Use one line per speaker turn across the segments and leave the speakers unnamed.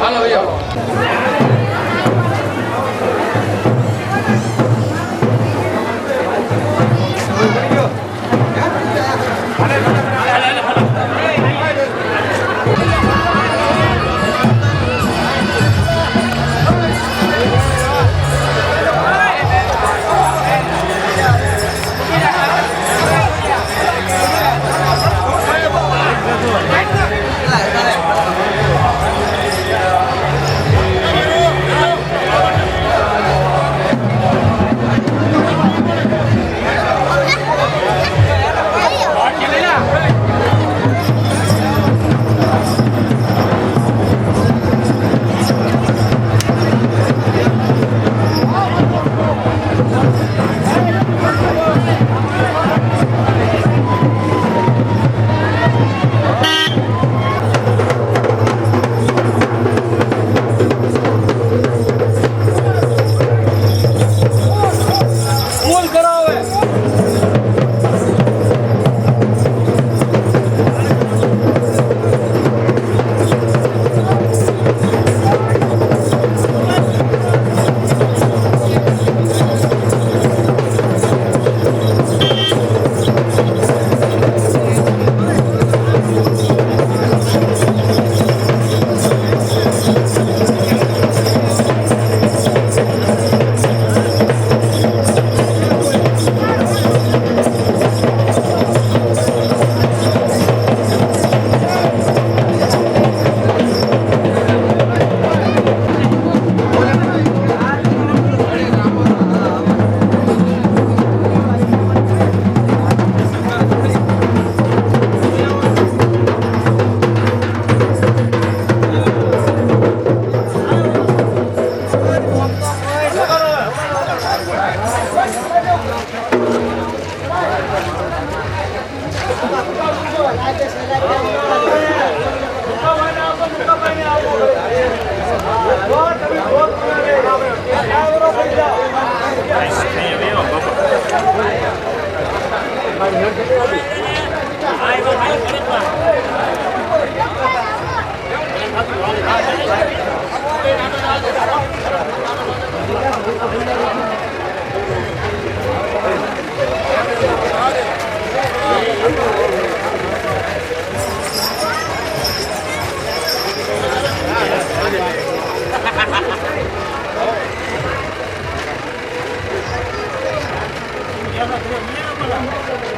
હાલો ભાઈ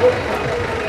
Yeah,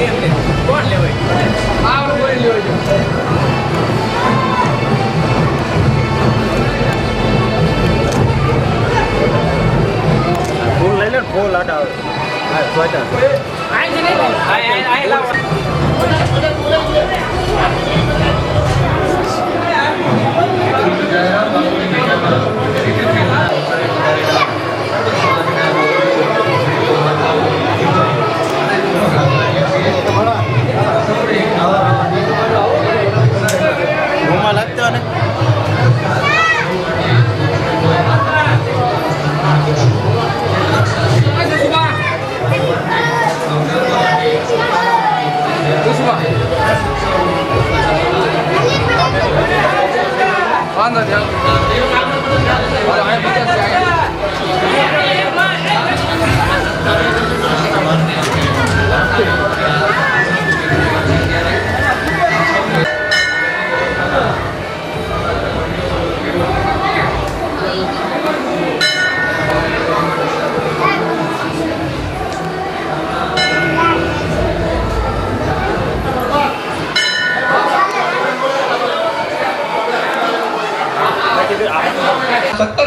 કોણ લેવાય આપણે કોઈ લેવાય
ફૂલ લઈ લે ફૂલ આટા આવે સ્વેટર
આઈ જ નહીં આઈ લાવ
રૂમાલ આપજો ને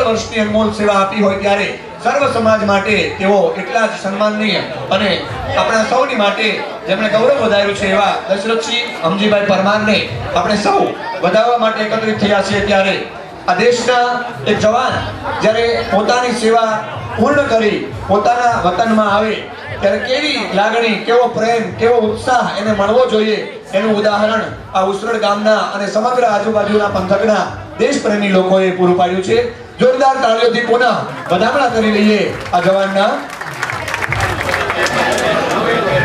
વર્ષની અનમોલ સેવા આપી હોય ત્યારે સર્વ સમાજ માટે તેઓ એટલા જ સન્માનનીય અને આપણા સૌની માટે જેમણે ગૌરવ વધાર્યું છે એવા દશરથસિંહ હમજીભાઈ પરમારને આપણે સૌ વધાવવા માટે એકત્રિત થયા છીએ ત્યારે આ દેશના એક જવાન જ્યારે પોતાની સેવા પૂર્ણ કરી પોતાના વતનમાં આવે ત્યારે કેવી લાગણી કેવો પ્રેમ કેવો ઉત્સાહ એને મળવો જોઈએ એનું ઉદાહરણ આ ઉસરડ ગામના અને સમગ્ર આજુબાજુના પંથકના દેશપ્રેમી લોકોએ પૂરું પાડ્યું છે જોરદાર તાળીઓથી પુનઃ વધામણા કરી લઈએ આ જવાનના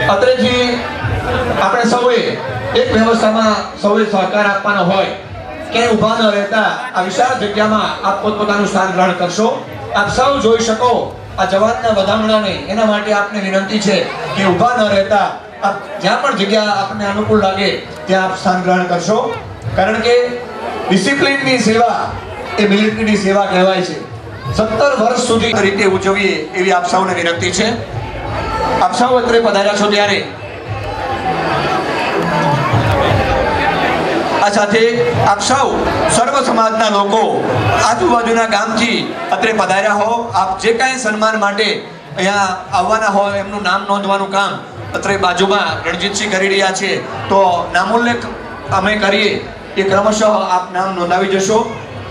અત્રેથી આપણે સૌએ એક વ્યવસ્થામાં સૌએ સહકાર આપવાનો હોય ક્યાંય ઊભા ન રહેતા આ વિશાળ જગ્યામાં આપ પોતપોતાનું સ્થાન ગ્રહણ કરશો આપ સૌ જોઈ શકો આ જવાનના વધામણાને એના માટે આપને વિનંતી છે કે ઊભા ન રહેતા આપ જ્યાં પણ જગ્યા આપને અનુકૂળ લાગે ત્યાં આપ સ્થાન ગ્રહણ કરશો કારણ કે ડિસિપ્લિનની સેવા એ મિલિટરીની સેવા કહેવાય છે 17 વર્ષ સુધી રીતે ઉજવીએ એવી આપ સૌને વિનંતી છે આપ સૌ અત્રે પધાર્યા છો ત્યારે આ સાથે આપ સૌ સર્વ સમાજના લોકો આજુબાજુના ગામથી અત્રે પધાર્યા હો આપ જે કાંઈ સન્માન માટે અહીંયા આવવાના હોય એમનું નામ નોંધવાનું કામ અત્રે બાજુમાં રણજીતસિંહ કરી રહ્યા છે તો નામોલ્લેખ અમે કરીએ એ ક્રમશઃ આપ નામ નોંધાવી જશો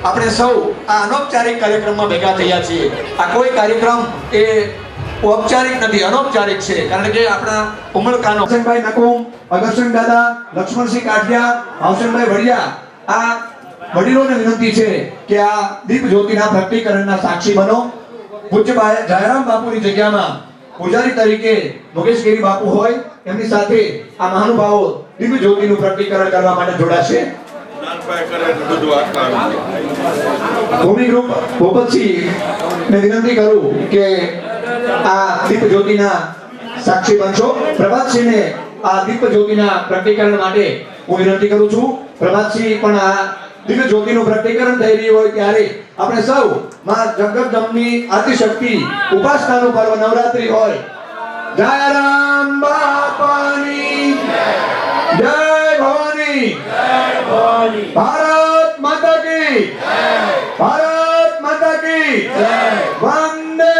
આપણે સૌ આ અનૌપચારિક કાર્યક્રમમાં ભેગા થયા છીએ આ કોઈ કાર્યક્રમ એ ઔપચારિક નથી અનૌપચારિક છે કારણ કે આપણા ઉમળકાનો હસનભાઈ નકુમ અગરસિંહ દાદા લક્ષ્મણસિંહ કાઠિયા ભાવસનભાઈ વડિયા આ વડીલોને વિનંતી છે કે આ દીપ જ્યોતિના પ્રગટીકરણના સાક્ષી બનો પૂજ્ય જયરામ બાપુની જગ્યામાં પૂજારી તરીકે મુકેશગીરી બાપુ હોય એમની સાથે આ મહાનુભાવો દીપ જ્યોતિનું પ્રગટીકરણ કરવા માટે જોડાશે ભૂમિ ગ્રુપ ભોપતસિંહ ને વિનંતી કરું કે આ દીપ જ્યોતિના સાક્ષી બનશો પ્રભાતસિંહને આ દીપ જ્યોતિના પ્રગટીકરણ માટે હું વિનંતી કરું છું પ્રભાતસિંહ પણ આ દીપ જ્યોતિનું પ્રગટીકરણ થઈ રહ્યું હોય ત્યારે આપણે સૌ માં જગદંબની આદિશક્તિ ઉપાસનાનું પર્વ નવરાત્રી હોય જય રામ બાપાની જય ભવાની ભારત માતા કી ભારત માતા કી વંદે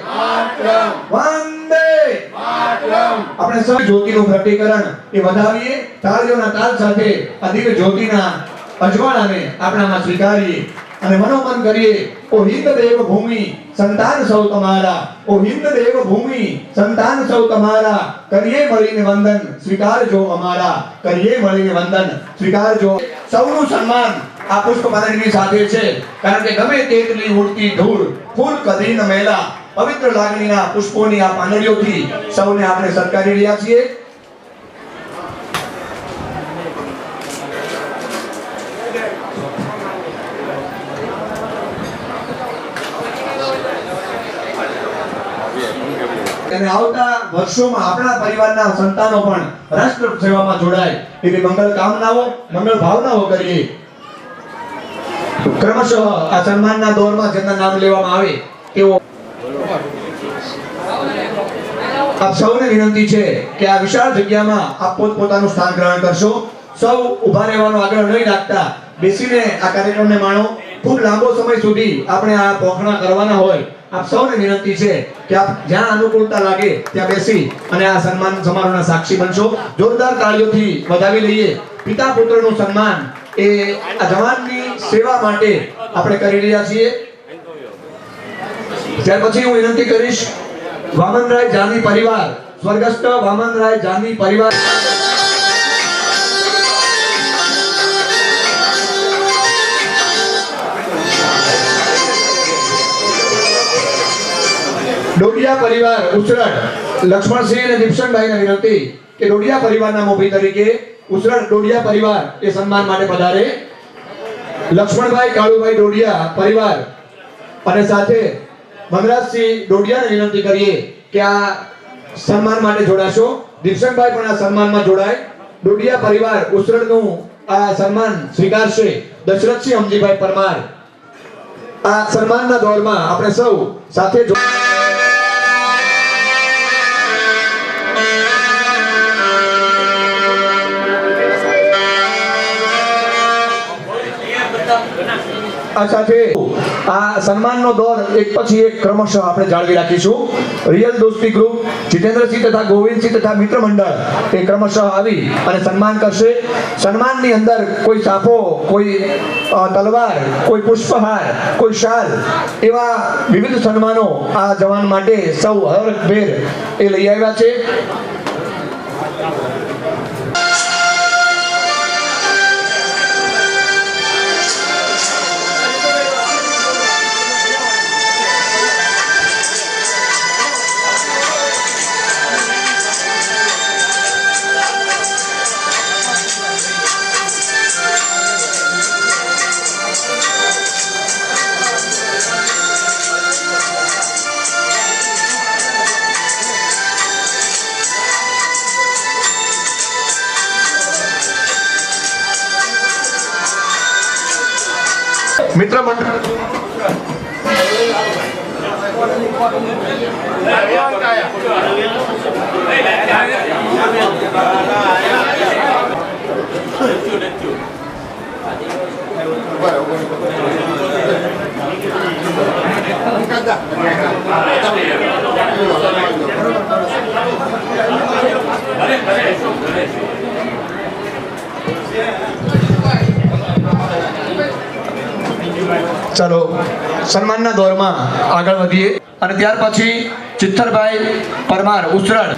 માતરમ વંદે માતરમ આપણે સૌ જ્યોતિનું પ્રગટીકરણ એ વધાવીએ તાળીઓના તાલ સાથે આ દિવ્ય જ્યોતિના અજવાળાને આપણામાં સ્વીકારીએ અને મનોમન કરીએ ઓ હિન્દ દેવ ભૂમિ સંતાન સૌ તમારા ઓ હિન્દ દેવ ભૂમિ સંતાન સૌ તમારા કરીએ મળીને વંદન સ્વીકારજો અમારા કરીએ મળીને વંદન સ્વીકારજો સૌનું સન્માન આ પુષ્પમાળાની સાથે છે કારણ કે ગમે તેટલી ઉડતી ધૂળ ફૂલ કદી ન મેલા પવિત્ર લાગણીના પુષ્પોની આ પાંદડીઓથી સૌને આપણે સત્કારી રહ્યા છીએ અને આવતા વર્ષોમાં આપણા પરિવારના સંતાનો પણ રાષ્ટ્ર સેવામાં જોડાય એવી મંગળ કામનાઓ મંગળ ભાવનાઓ કરીએ ક્રમશઃ આ સન્માનના દોરમાં જેના નામ લેવામાં આવે તેઓ આપ સૌને વિનંતી છે કે આ વિશાળ જગ્યામાં આપ પોતપોતાનું સ્થાન ગ્રહણ કરશો. સૌ ઊભા રહેવાનો આગ્રહ નહીં રાખતા બેસીને આ કાર્યક્રમને માણો. ખૂબ લાંબો સમય સુધી આપણે આ પોખણા કરવાના હોય. આપ સૌને વિનંતી છે કે આપ જ્યાં અનુકૂળતા લાગે ત્યાં બેસી અને આ સન્માન સમારોહના સાક્ષી બનશો. જોરદાર તાળીઓથી વધાવી લઈએ. પિતા પુત્રનું સન્માન એ આ જવાનની સેવા માટે આપણે કરી રહ્યા છીએ. ત્યાર પછી હું વિનંતી કરીશ વામનરાય જાની પરિવાર, સ્વર્ગસ્થ વામનરાય જાની પરિવાર ડોડિયા પરિવાર ઉસરડ લક્ષ્મણસિંહ અને દીપશનભાઈને વિનંતી કે ડોડિયા પરિવારના મોભી તરીકે ઉસરડ ડોડિયા પરિવાર એ સન્માન માટે પધારે. લક્ષ્મણભાઈ કાળુભાઈ ડોડિયા પરિવાર અને સાથે મનરાજસિંહ ડોડિયાને વિનંતી કરીએ કે આ સન્માન માટે જોડાશો. દીપશનભાઈ પણ આ સન્માનમાં જોડાય. ડોડિયા પરિવાર ઉસરડનું આ સન્માન સ્વીકારશે દશરથસિંહ અમજીભાઈ પરમાર. આ સન્માનના દોરમાં આપણે સૌ સાથે સાથે આ સન્માનનો દોર એક પછી એક ક્રમશઃ આપણે જાળવી રાખીશું. રિયલ દોસ્તી ગ્રુપ જીતેન્દ્રસિંહ તથા ગોવિંદસિંહ તથા મિત્ર મંડળ એ ક્રમશઃ આવી અને સન્માન કરશે. સન્માનની અંદર કોઈ સાફો, કોઈ તલવાર, કોઈ પુષ્પહાર, કોઈ શાલ એવા વિવિધ સન્માનો આ જવાન માટે સૌ હરભેર એ લઈ આવ્યા છે. મિત્ર મંડળ ચાલો સન્માનના દોરમાં આગળ વધીએ અને ત્યાર પછી ચિત્તરભાઈ પરમાર ઉસરડ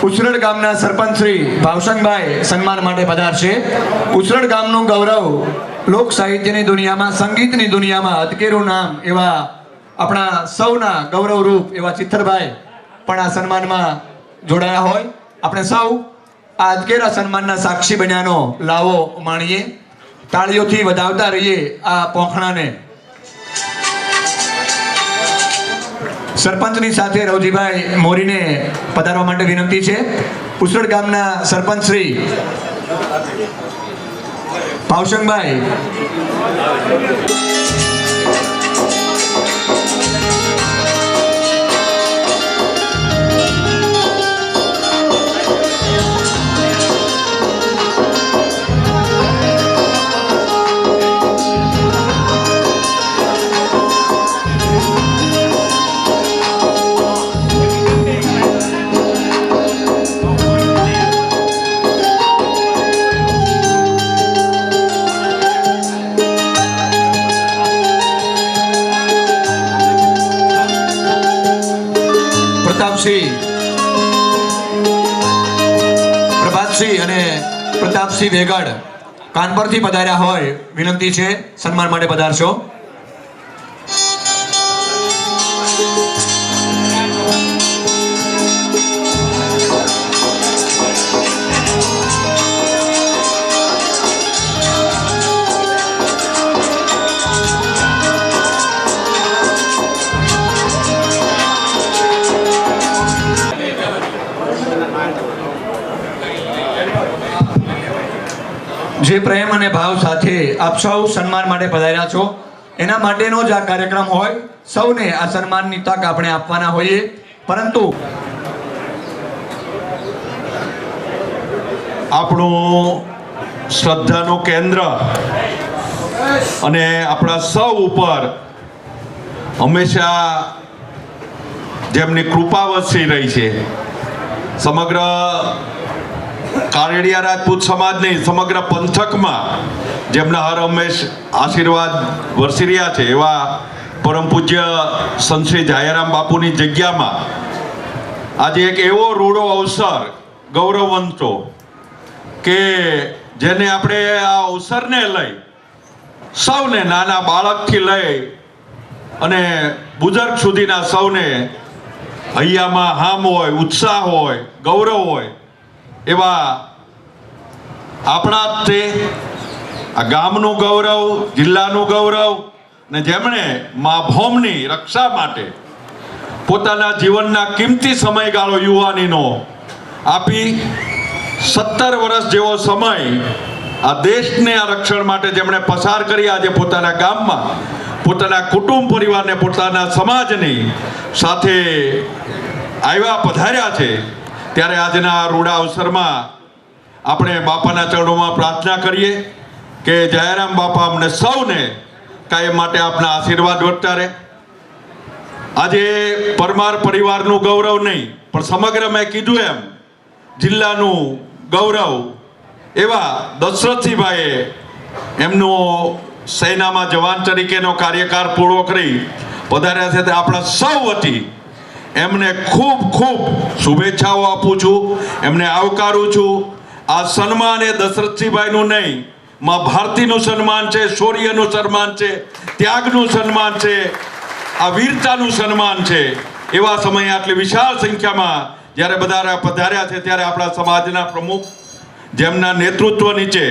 ઉસરડ ગામના સરપંચ શ્રી ભાવસંગભાઈ સન્માન માટે પધારશે. ઉસરડ ગામનું ગૌરવ લોક સાહિત્યની દુનિયામાં, સંગીતની દુનિયામાં અતકેરું નામ એવા આપણા સૌના ગૌરવરૂપ એવા ચિત્તરભાઈ પણ આ સન્માનમાં જોડાયા હોય. આપણે સૌ આ અતકેરા સન્માનના સાક્ષી બન્યાનો લાવો માણીએ. તાળીઓથી વધાવતા રહીએ આ પોખણાને. સરપંચની સાથે રવજીભાઈ મોરીને પધારવા માટે વિનંતી છે. ઉસરડ ગામના સરપંચ શ્રી ભાવસંગભાઈ પ્રભાતસિંહ અને પ્રતાપસિંહ વેગડ કાનપુરથી પધાર્યા હોય વિનંતી છે સન્માન માટે પધારશો. જે પ્રેમ અને ભાવ સાથે આપ સૌ સન્માન માટે પધાર્યા છો એના માટેનો જ આ કાર્યક્રમ હોય. સૌને આ સન્માનની તક આપણે આપવાના હોઈએ, પરંતુ
આપણું શ્રદ્ધાનું કેન્દ્ર અને આપણા સૌ ઉપર હંમેશા જેમની કૃપા વરસી રહી છે, સમગ્ર કારેડિયા રાજપૂત સમાજ નહીં સમગ્ર પંથકમાં જેમના હર હંમેશ આશીર્વાદ વરસી રહ્યા છે એવા પરમ પૂજ્ય સંત શ્રી જાયારામ બાપુની જગ્યામાં આજે એક એવો રૂડો અવસર ગૌરવવંતો કે જેને આપણે આ અવસરને લઈ સૌને નાના બાળકથી લઈ અને બુઝુર્ગ સુધીના સૌને હૈયામાં હામ હોય, ઉત્સાહ હોય, ગૌરવ હોય એવા આપણા તે આ ગામનું ગૌરવ, જિલ્લાનું ગૌરવ ને જેમણે મા ભૌમની રક્ષા માટે પોતાના જીવનના કિંમતી સમયગાળો યુવાનીનો આપી 17 વર્ષ જેવો સમય આ દેશને આ રક્ષણ માટે જેમણે પસાર કરી આજે પોતાના ગામમાં પોતાના કુટુંબ પરિવારને પોતાના સમાજની સાથે આવ્યા પધાર્યા છે, ત્યારે આજના રૂડા અવસરમાં આપણે બાપાના ચરણોમાં પ્રાર્થના કરીએ કે જયારામ બાપા અમને સૌને કાયમ માટે આપના આશીર્વાદ વર્તા રહે. આજે પરમાર પરિવારનું ગૌરવ નહીં પણ સમગ્ર મેં કીધું એમ જિલ્લાનું ગૌરવ એવા દશરથસિંહભાઈએ એમનો સેનામાં જવાન તરીકેનો કાર્યકાળ પૂરો કરી પધાર્યા છે, તે આપણા સૌ વતી એમને ખૂબ ખૂબ શુભેચ્છાઓ આપું છું, એમને આવકારું છું. આ સન્માન એ દશરથસિંહભાઈનું નહીં, માં ભારતીનું સન્માન છે, શૌર્યનું સન્માન છે, ત્યાગનું સન્માન છે, આ વીરતાનું સન્માન છે. એવા સમયે આટલી વિશાળ સંખ્યામાં જ્યારે બધા પધાર્યા છે ત્યારે આપણા સમાજના પ્રમુખ જેમના નેતૃત્વ નીચે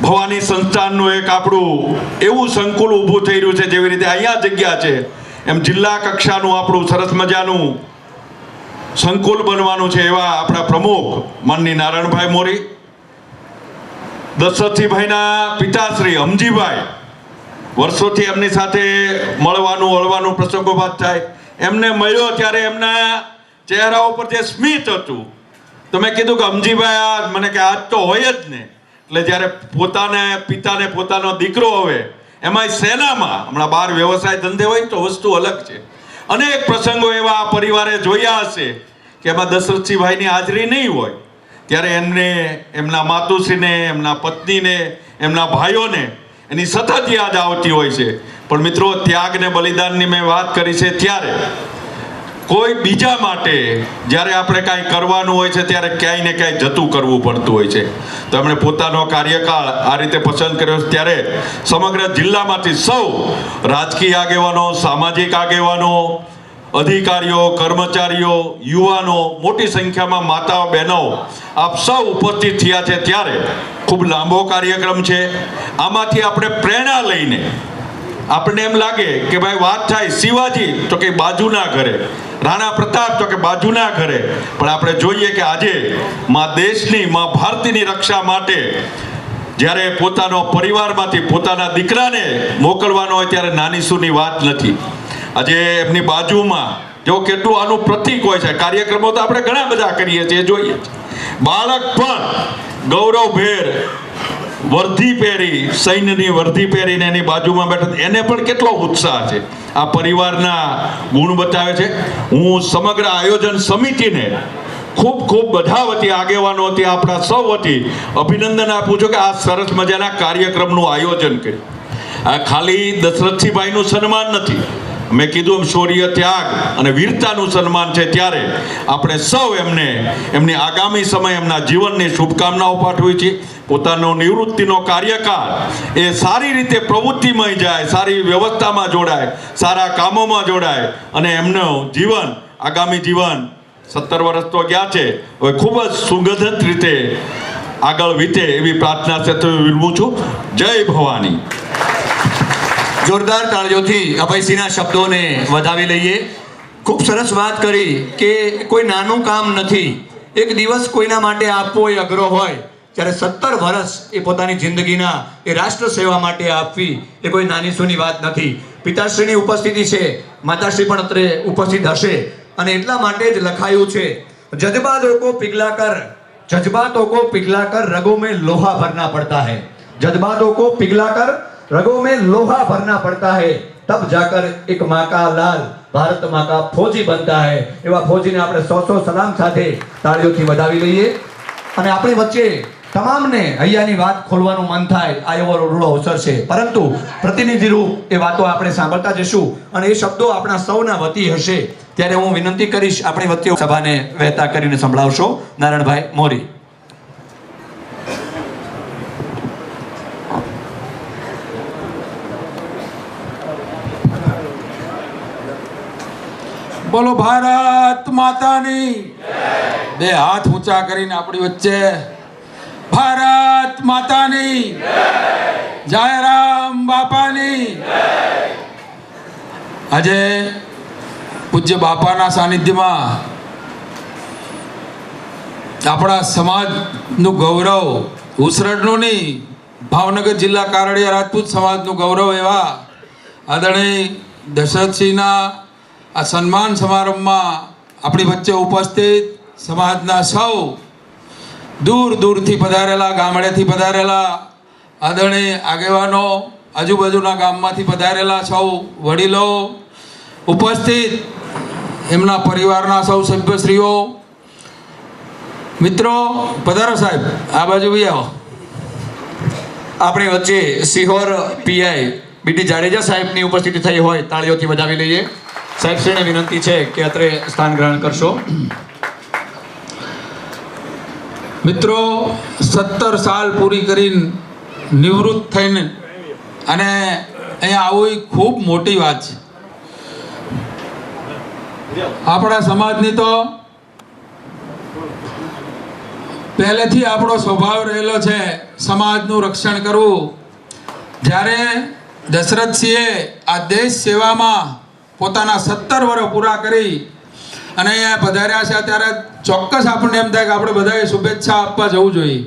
ભવાની સંસ્થાનનું એક આપણું એવું સંકુલ ઊભું થઈ રહ્યું છે, જેવી રીતે અહીંયા જગ્યા છે એમ જિલ્લા કક્ષાનું આપણું સરસ મજાનું સંકુલ બનવાનું છે. એવા આપણા પ્રમુખ માનની નારાયણભાઈ મોરી, દશરથસિંહભાઈના પિતાશ્રી હમજીભાઈ, વર્ષોથી એમની સાથે મળવાનું વળવાનું પ્રસંગોપાત થાય, એમને મળ્યો ત્યારે એમના ચહેરા ઉપર જે સ્મિત હતું તો મેં કીધું કે હમજીભાઈ આ મને કે આજ તો હોય જ ને. એટલે જ્યારે પોતાને પિતાને પોતાનો દીકરો હવે એમાંય સેનામાં, હમણાં બહાર વ્યવસાય ધંધે હોય તો વસ્તુ અલગ છે, અનેક પ્રસંગો એવા આ પરિવારે જોયા હશે કે એમાં દશરથસિંહભાઈની હાજરી નહીં હોય, ત્યારે એમને એમના માતુશ્રીને, એમના પત્નીને, એમના ભાઈઓને એની સતત યાદ આવતી હોય છે. પણ મિત્રો, ત્યાગ ને બલિદાનની મેં વાત કરી છે, ત્યારે કોઈ બીજા માટે જ્યારે આપણે કાંઈ કરવાનું હોય છે ત્યારે ક્યાંય ને ક્યાંય જતું કરવું પડતું હોય છે. તો એમણે પોતાનો કાર્યકાળ આ રીતે પસંદ કર્યો, ત્યારે સમગ્ર જિલ્લામાંથી સૌ રાજકીય આગેવાનો, સામાજિક આગેવાનો, અધિકારીઓ, કર્મચારીઓ, યુવાનો, મોટી સંખ્યામાં માતાઓ, બહેનો આપ સૌ ઉપસ્થિત થયા છે. ત્યારે ખૂબ લાંબો કાર્યક્રમ છે. આમાંથી આપણે પ્રેરણા લઈને આપણને એમ લાગે કે ભાઈ વાત થાય શિવાજી તો કે બાજુના ઘરે, રાણા પ્રતાપ તો કે બાજુના ઘરે, પણ આપણે જોઈએ કે આજે માં દેશની, માં ભારતીની રક્ષા માટે જ્યારે પોતાનો પરિવારમાંથી પોતાના દીકરાને મોકલવાનો હોય ત્યારે નાની સૂની વાત નથી. આજે એમની બાજુમાં જો કેટલું આનું પ્રતીક હોય છે. કાર્યક્રમો તો આપણે ઘણા બધા કરીએ છીએ, જોઈએ બાળક પણ ગૌરવભેર વર્ધી પહેરી, સૈન્યની વર્ધી પહેરીને એની બાજુમાં બેઠા, એને પણ કેટલો ઉત્સાહ છે. આ પરિવારના ગુણ બતાવે છે. હું સમગ્ર આયોજન સમિતિને ખૂબ ખૂબ બધા વતી, આગેવાનો વતી, આપણા સૌ વતી અભિનંદન આપું છું કે આ સરસ મજાના કાર્યક્રમનું આયોજન કર્યું. આ ખાલી દશરથસિંહભાઈનું સન્માન નથી, મેં કીધું એમ શૌર્ય, ત્યાગ અને વીરતાનું સન્માન છે, ત્યારે આપણે સૌ એમને એમની આગામી સમય એમના જીવનની શુભકામનાઓ પાઠવી છે. પોતાનો નિવૃત્તિનો કાર્યકાળ એ સારી રીતે પ્રવૃત્તિમય જાય, સારી વ્યવસ્થામાં જોડાય, સારા કામોમાં જોડાય અને એમનું જીવન, આગામી જીવન 17 વર્ષ તો ગયા છે, હવે ખૂબ જ સુગંધિત રીતે આગળ વીતે એવી પ્રાર્થના સાથે વિરમું છું. જય ભવાની.
જોરદાર તાળીઓથી અભયસિંહના શબ્દોને વધાવી લઈએ. ખૂબ સરસ વાત કરી કે કોઈ નાનું કામ નથી. એક દિવસ કોઈના માટે આપવો એ અઘરો હોય, જ્યારે 17 વર્ષ એ પોતાની જિંદગીના એ રાષ્ટ્ર સેવા માટે આપવી એ કોઈ નાની સૂની વાત નથી. પિતાશ્રીની ઉપસ્થિતિ છે, માતાશ્રી પણ અત્રે ઉપસ્થિત હશે અને એટલા માટે જ લખાયું છે, જજ્બાતોं को पिघला कर, जज्बातों को पिघला कर रगों में लोहा भरना पड़ता है. जज्बातों को पिघला कर रगों में लोहा भरना पड़ता है, तब जाकर एक माँ का लाल भारत माँ का फौजी बनता है. એવા ફૌજીને આપણે 100 સલામ સાથે તાળીઓથી વધાવી લઈએ. અને આપણી વચ્ચે તમામને હૈયાની વાત ખોલવાનું મન થાય, આ એવો રૂડો અવસર છે, પરંતુ પ્રતિનિધિ રૂપ એ વાતો આપણે સાંભળતા જશું અને એ શબ્દો આપણા સૌના વતી હશે. ત્યારે હું વિનંતી કરીશ, આપણી વચ્ચે સભાને વહેતા કરીને સંભળાવશો નારાયણભાઈ મોરી.
બોલો ભારત માતાની. બે હાથ ઊંચા કરીને આપણી વચ્ચે ભારત માતાની જય, રામ બાપાની. આજે પૂજ્ય બાપાના સાનિધ્યમાં આપણા સમાજનું ગૌરવ, ઉસરડનું નહીં, ભાવનગર જિલ્લા કારડિયા રાજપૂત સમાજનું ગૌરવ એવા આદરણીય દશરથસિંહના આ સન્માન સમારંભમાં આપણી વચ્ચે ઉપસ્થિત સમાજના સૌ દૂર દૂરથી પધારેલા, ગામડેથી પધારેલા આદરણીય આગેવાનો, આજુબાજુના ગામમાંથી પધારેલા સૌ વડીલો ઉપસ્થિત, એમના પરિવારના સૌ સભ્યશ્રીઓ, મિત્રો, પધારો સાહેબ, આ બાજુ બી આવો.
આપણી વચ્ચે સિહોર પીઆઈ બીટી જાડેજા સાહેબની ઉપસ્થિતિ થઈ હોય, તાળીઓથી વધાવી લઈએ. સાહેબશ્રીને વિનંતી છે કે અત્રે સ્થાન ગ્રહણ કરશો.
મિત્રો, 17 સાલ પૂરી કરીને નિવૃત્ત થઈને અને અહીંયા આવું ખૂબ મોટી વાત છે. આપણા સમાજની તો પહેલેથી આપણો સ્વભાવ રહેલો છે સમાજનું રક્ષણ કરવું. જ્યારે દશરથસિંહે આ દેશ સેવામાં પોતાના 17 વર્ષ પૂરા કરી અને અહીંયા પધાર્યા છે, ત્યારે ચોક્કસ આપણને એમ થાય કે આપણે બધાએ શુભેચ્છા આપવા જવું જોઈએ.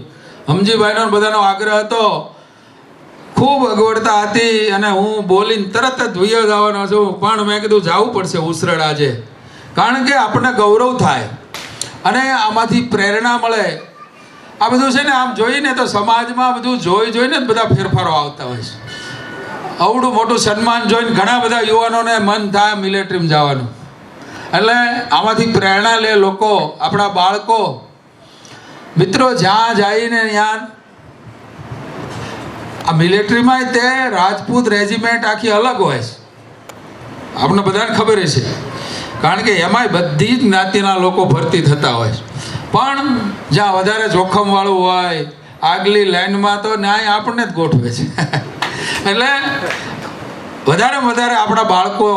હમજીભાઈનો બધાનો આગ્રહ હતો, ખૂબ અગવડતા હતી અને હું બોલીને તરત જ ધોઈ જવાનો છું, પણ મેં કીધું જવું પડશે ઉસરડ આજે, કારણ કે આપણને ગૌરવ થાય અને આમાંથી પ્રેરણા મળે. આ બધું છે ને, આમ જોઈને તો સમાજમાં બધું જોઈને જ બધા ફેરફારો આવતા હોય છે. અવડું મોટું સન્માન જોઈને ઘણા બધા યુવાનોને મન થાય મિલિટરીમાં જવાનું. એટલે આમાંથી પ્રેરણા લે લોકો, આપણા બાળકો. મિત્રો, જ્યાં જઈને ત્યાં આ મિલિટરીમાં તે રાજપૂત રેજિમેન્ટ આખી અલગ હોય છે, આપણને બધાને ખબર છે, કારણ કે એમાંય બધી જ જ્ઞાતિના લોકો ભરતી થતા હોય છે. પણ જ્યાં વધારે જોખમવાળું હોય, આગલી લાઈનમાં તો ન્યાય આપણને જ ગોઠવે છે. એટલે વધારે આપણા બાળકો,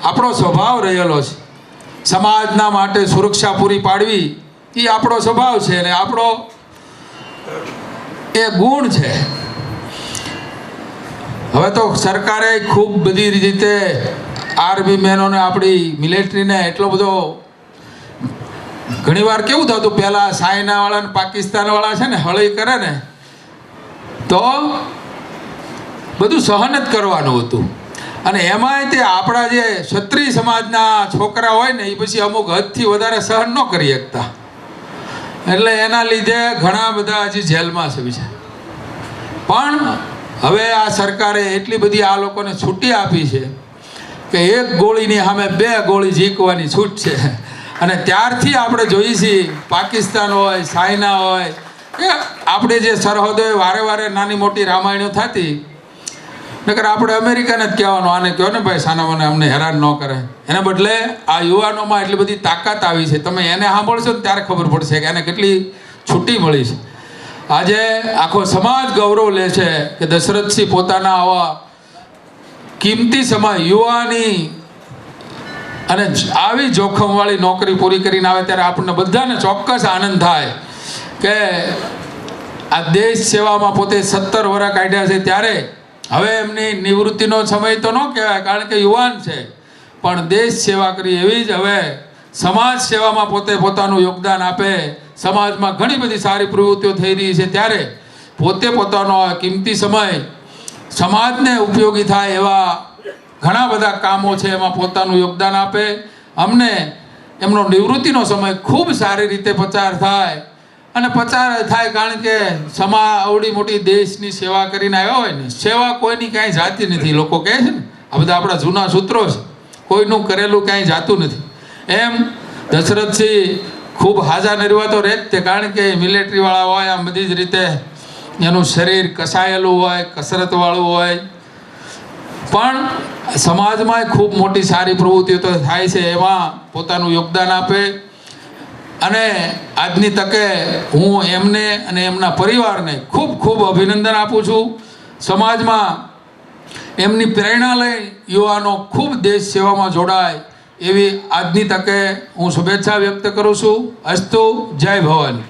આપણો સ્વભાવ રહેલો છે સમાજના માટે સુરક્ષા પૂરી પાડવી, એ આપણો સ્વભાવ છે અને આપણો એ ગુણ છે. હવે તો સરકારે ખૂબ બધી રીતે આર્મી મેનોને, આપણી મિલિટરીને એટલો બધો, ઘણીવાર કેવું થતું, પહેલાં ચાઇનાવાળા ને પાકિસ્તાનવાળા છે ને હળી કરે ને તો બધું સહન જ કરવાનું હતું. અને એમાંય તે આપણા જે ક્ષત્રિય સમાજના છોકરા હોય ને, એ પછી અમુક હદથી વધારે સહન ન કરી શકતા, એટલે એના લીધે ઘણા બધા હજી જેલમાં છે બીજા. પણ હવે આ સરકારે એટલી બધી આ લોકોને છૂટી આપી છે કે 1 ગોળીની સામે 2 ગોળી ઝીંકવાની છૂટ છે. અને ત્યારથી આપણે જોઈએ છીએ, પાકિસ્તાન હોય, ચાઇના હોય, કે આપણે જે સરહદોએ વારે નાની મોટી રામાયણો થતી, નકર આપણે અમેરિકાને જ કહેવાનું, આને કહો ને ભાઈ સાના મને અમને હેરાન ન કરે. એને બદલે આ યુવાનોમાં એટલી બધી તાકાત આવી છે, તમે એને સાંભળશો ને ત્યારે ખબર પડશે કે એને કેટલી છૂટી મળી છે. આજે આખો સમાજ ગૌરવ લે છે કે દશરથસિંહ પોતાના આવા કિંમતી સમય યુવાની અને આવી જોખમવાળી નોકરી પૂરી કરીને આવે ત્યારે આપણને બધાને ચોક્કસ આનંદ થાય કે આ દેશ સેવામાં પોતે 17 વર્ષ કાઢ્યા છે. ત્યારે હવે એમની નિવૃત્તિનો સમય તો ન કહેવાય કારણ કે યુવાન છે, પણ દેશ સેવા કરી એવી જ હવે સમાજ સેવામાં પોતે પોતાનું યોગદાન આપે. સમાજમાં ઘણી બધી સારી પ્રવૃત્તિઓ થઈ રહી છે, ત્યારે પોતે પોતાનો આ કિંમતી સમય સમાજને ઉપયોગી થાય એવા ઘણા બધા કામો છે એમાં પોતાનું યોગદાન આપે. અમને એમનો નિવૃત્તિનો સમય ખૂબ સારી રીતે પસાર થાય અને પસાર થાય કારણ કે આવડી મોટી દેશની સેવા કરીને આવ્યા હોય ને, સેવા કોઈની કાંઈ જાતી નથી. લોકો કહે છે ને, આ બધા આપણા જૂના સૂત્રો છે, કોઈનું કરેલું કાંઈ જાતું નથી. એમ દશરથસિંહ ખૂબ હાજા નિર્વાતો રહે જ તે, કારણ કે મિલિટરીવાળા હોય, આમ બધી જ રીતે એનું શરીર કસાયેલું હોય, કસરતવાળું હોય, પણ સમાજમાં ખૂબ મોટી સારી પ્રવૃત્તિઓ તો થાય છે, એમાં પોતાનું યોગદાન આપે. અને આજની તકે હું એમને અને એમના પરિવારને ખૂબ ખૂબ અભિનંદન આપું છું. સમાજમાં એમની પ્રેરણા લઈ યુવાનો ખૂબ દેશ સેવામાં જોડાય એવી આજની તકે હું શુભેચ્છા વ્યક્ત કરું છું. અસ્તુ. જય ભવાની.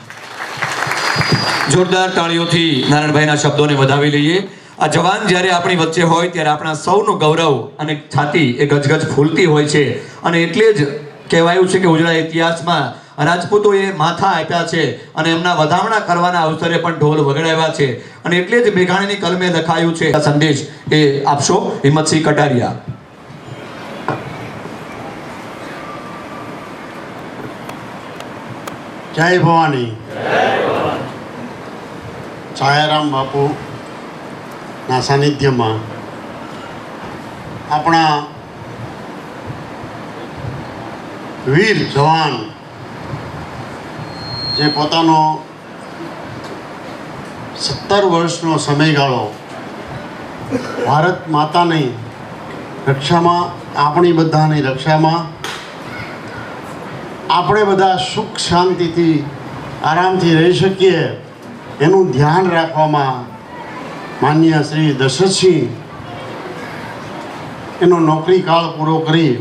જોરદાર તાળીઓથી નારાયણભાઈના શબ્દોને વધાવી લઈએ. આ જવાન જ્યારે આપણી વચ્ચે હોય ત્યારે આપણા સૌનું ગૌરવ અને છાતી એ ગજગજ ફૂલતી હોય છે. અને એટલે જ કહેવાયું છે કે ઉજળા ઇતિહાસમાં રાજપૂતોએ માથા આપ્યા છે અને એમના વધામણા કરવાના અવસરે પણ ઢોલ વગાડ્યા છે. અને એટલે જ મેઘાણીની કલમે લખાયું છે. સંદેશ એ આપશો હિંમતસિંહ કટારિયા.
જય ભવાની. છાયારામ બાપુ ના સાનિધ્યમાં આપણા વીર જવાન જે પોતાનો 17 વર્ષનો સમયગાળો ભારત માતાની રક્ષામાં, આપણી બધાની રક્ષામાં, આપણે બધા સુખ શાંતિથી આરામથી રહી શકીએ એનું ધ્યાન રાખવામાં માન્ય શ્રી દશરથસિંહ એનો નોકરી કાળ પૂરો કરી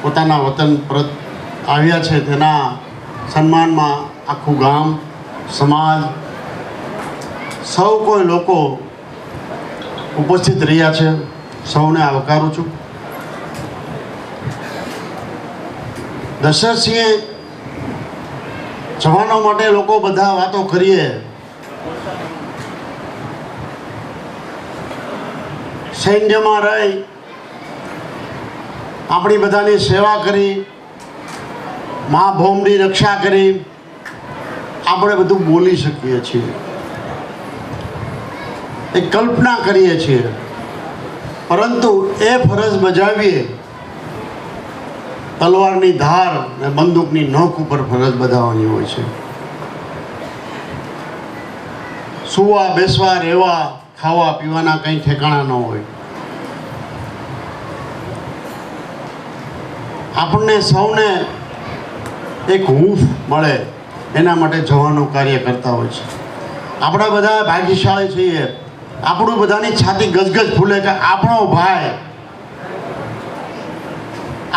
પોતાના વતન પરત આવ્યા છે. તેના સન્માનમાં આખું ગામ, સમાજ, સૌ કોઈ લોકો ઉપસ્થિત રહ્યા છે. સૌને આવકારું છું. દશરથસિંહે જવાનો માટે લોકો બધા વાતો કરીએ, સૈન્યમાં રહી આપણી બધાની સેવા કરી, મા ભૌમની રક્ષા કરી, આપણે બધું બોલી શકીએ છીએ, એક કલ્પના કરીએ છીએ, પરંતુ એ ફરજ બજાવીએ તલવારની ધાર અને બંદૂકની નોક ઉપર ફરજ બજાવવાની હોય છે. સુવા, બેસવા, રહેવા, ખાવા પીવાના કંઈ ઠેકાણા ન હોય. આપણને સૌને એક હૂંફ મળે એના માટે જવાનો કાર્ય કરતા હોય છે. આપણા બધા ભાગ્યશાળી છીએ. આપણું બધાની છાતી ગજગજ ફૂલે કે આપણો ભાઈ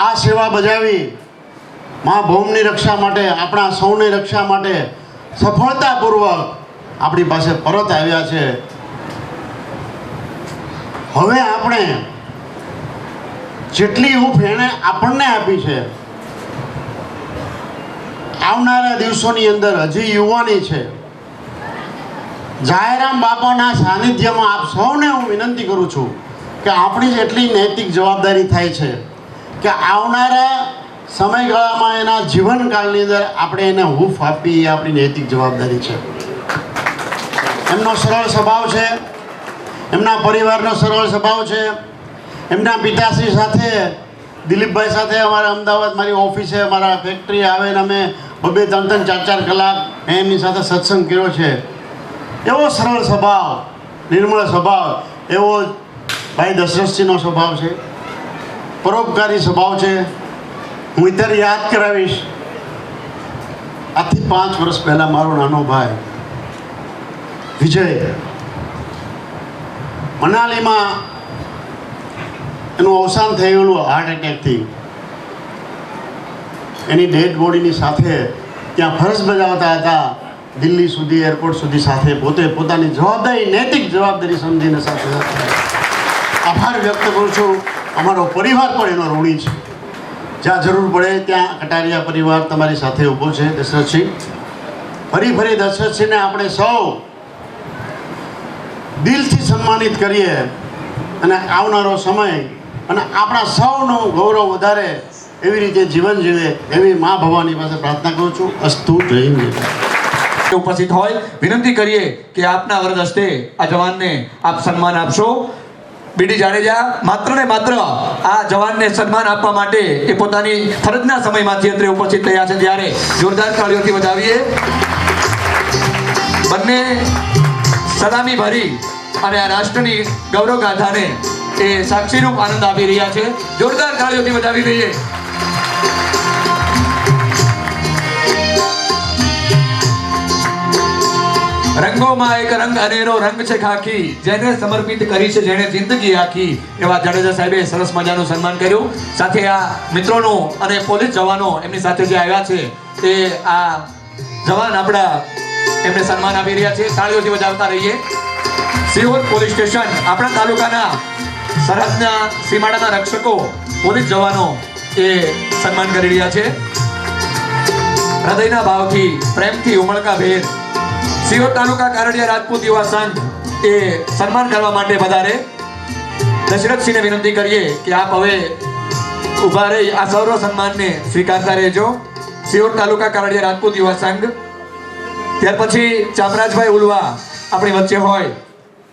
આ સેવા બજાવી મા ભૌમની રક્ષા માટે, આપણા સૌની રક્ષા માટે સફળતાપૂર્વક આપણી પાસે પરત આવ્યા છે. હવે આપણે જેટલી હૂંફ એણે આપણને આપી છે, આવનારા દિવસોની અંદર હજી યુવાની છે. જાહેરામ બાપાના સાનિધ્યમાં આપ સૌને હું વિનંતી કરું છું કે આપણી જેટલી નૈતિક જવાબદારી થાય છે કે આવનારા સમયગાળામાં એના જીવનકાળની અંદર આપણે એને હૂંફ આપવી એ આપણી નૈતિક જવાબદારી છે. એમનો સરળ સ્વભાવ છે, એમના પરિવારનો સરળ સ્વભાવ છે. એમના પિતાશ્રી સાથે, દિલીપભાઈ સાથે અમારા અમદાવાદ મારી ઓફિસે, અમારા ફેક્ટરી આવે ને અમે 2-3, 4 કલાક મેં એમની સાથે સત્સંગ કર્યો છે. એવો સરળ સ્વભાવ, નિર્મળ સ્વભાવ, એવો ભાઈ દશરથસિંહનો સ્વભાવ છે, પરોપકારી સ્વભાવ છે. હું અત્યારે યાદ કરાવીશ, આજથી 5 વર્ષ પહેલાં મારો નાનો ભાઈ વિજય મનાલીમાં એનું અવસાન થયેલું હાર્ટ એટેકથી. એની ડેડ બોડીની સાથે ત્યાં ફરજ બજાવતા હતા, દિલ્હી સુધી, એરપોર્ટ સુધી સાથે પોતે પોતાની જવાબદારી, નૈતિક જવાબદારી સમજીને સાથે આભાર વ્યક્ત કરું છું. અમારો પરિવાર પણ એનો ઋણી છે. જ્યાં જરૂર પડે ત્યાં કટારિયા પરિવાર તમારી સાથે ઊભો છે. દશરથસિંહ, ફરી દશરથસિંહને આપણે સૌ દિલથી સન્માનિત કરીએ અને આવનારો સમય અને આપણા સૌનું ગૌરવ વધારે એવી રીતે જીવન જીવે એવી મા ભવાની પાસે પ્રાર્થના કરું છું. અસ્તુ. જય હિન્દ.
ઉપસ્થિત હોય વિનંતી કરીએ કે આપના વરદ હસ્તે આ જવાનને આપ સન્માન આપશો. બીડી જાડેજા માત્ર ને માત્ર આ જવાનને સન્માન આપવા માટે એ પોતાની ફરજના સમયમાંથી અત્રે ઉપસ્થિત થયા છે, ત્યારે જોરદાર તાળીઓથી વધાવીએ. બંને સલામી ભરી અને આ રાષ્ટ્રની ગૌરવ ગાથાને એ સાક્ષીરૂપ આનંદ આપી રહ્યા છે. જોરદાર તાળીઓથી વધાવી દઈએ. રંગોમાં એક રંગ અનેરો રંગ છે ખાખી, જેને સમર્પિત કરી છે જેને જિંદગી આખી. એવા જાડેજા સાહેબે સરસ મજાનું સન્માન કર્યું. સાથે આ મિત્રોનું અને પોલીસ જવાનો એમની સાથે જે આવ્યા છે તે આ જવાન આપણા એમને સન્માન આપી રહ્યા છે. તાળીઓથી વધાવતા રહીએ. સિહોર પોલીસ સ્ટેશન આપણા તાલુકાના સરહદના સીમાડાના રક્ષકો પોલીસ જવાનો એ સન્માન કરી રહ્યા છે. હૃદયના ભાવથી પ્રેમથી ઉમળકા ભેર સિહોર તાલુકા કારડિયા રાજપૂત યુવા સંઘ એ સન્માન કરવા માટે વધારે. દશરથસિંહને વિનંતી કરીએ કે આપ હવે ઊભા રહી આ સૌરવ સન્માનને સ્વીકારતા રહેજો. સિહોર તાલુકા કારડિયા રાજપૂત યુવા સંઘ. ત્યાર પછી ચામરાજભાઈ ઉલવા આપણી વચ્ચે હોય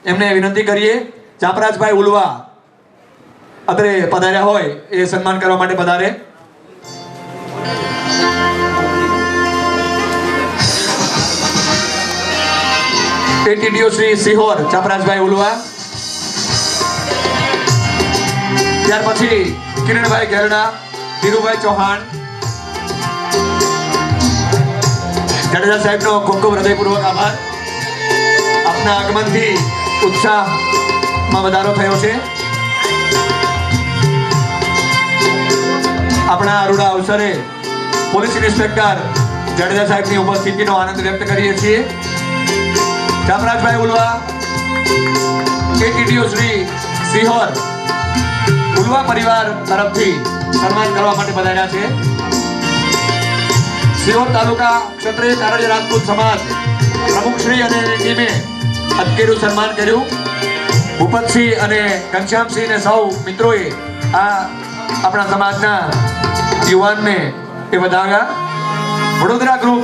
એમને વિનંતી કરીએ. ચામરાજભાઈ ઉલવા અત્રે પધાર્યા હોય એ સન્માન કરવા માટે પધારે. એટીડીઓ શ્રી સિહોર ચાપરાજભાઈ ઉલવા. ત્યાર પછી કિરણભાઈ ગેરડા, ધીરુભાઈ ચૌહાણ. જાડેજા સાહેબનો ખૂબ ખૂબ હૃદયપૂર્વક આભાર. આપના આગમનથી ઉત્સાહમાં વધારો થયો છે. આપણા અરુડા અવસરે પોલીસ ઇન્સ્પેક્ટર જાડેજા સાહેબની ઉપસ્થિતિનો આનંદ વ્યક્ત કરીએ છીએ. ચામરાજભાઈ ઉલવા, એટીડીઓ શ્રી સિહોર ઉલવા પરિવાર તરફથી સન્માન કરવા માટે પધાર્યા છે. સિહોર તાલુકા ક્ષત્રિય કારડિયા રાજપૂત સમાજ પ્રમુખશ્રી અને ટીમે અટકેરું સન્માન કર્યું. ભૂપતસિંહ અને ઘનશ્યામસિંહ ને સૌ મિત્રોએ આ આપણા સમાજના યુવાનને એ વધાવ્યા. વડોદરા ગ્રુપ